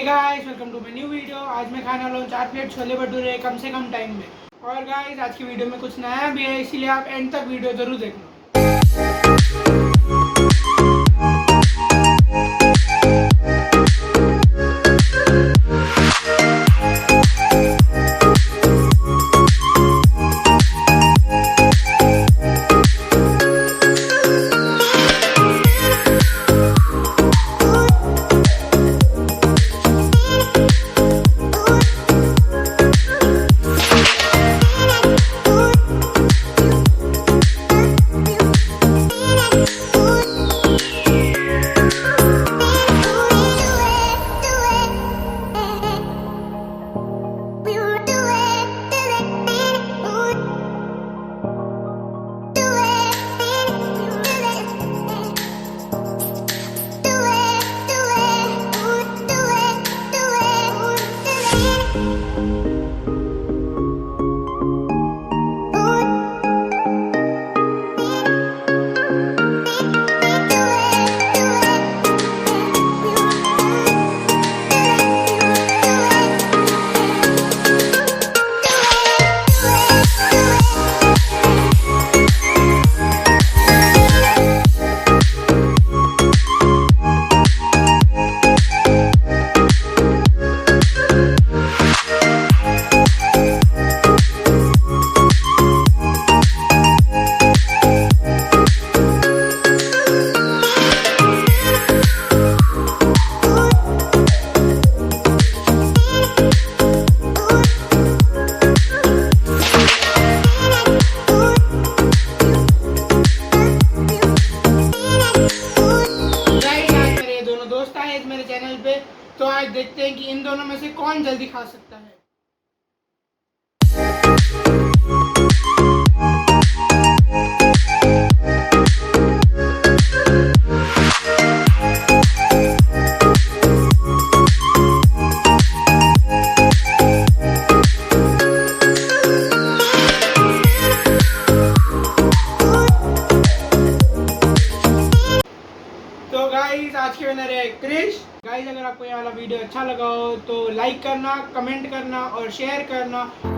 Hey guys, welcome to my new video. आज मैं खाने वाला हूँ 4 प्लेट छोले भटूरे कम से कम टाइम में। और गाइस, आज की वीडियो में कुछ नया भी है, इसीलिए आप एंड तक वीडियो जरूर देखना। मेरे चैनल पे, तो आज देखते हैं कि इन दोनों में से कौन जल्दी खा सकता है। तो गाइस, आज के विनर है क्रिश। गाइस, अगर आपको ये वाला वीडियो अच्छा लगा हो तो लाइक करना, कमेंट करना और शेयर करना।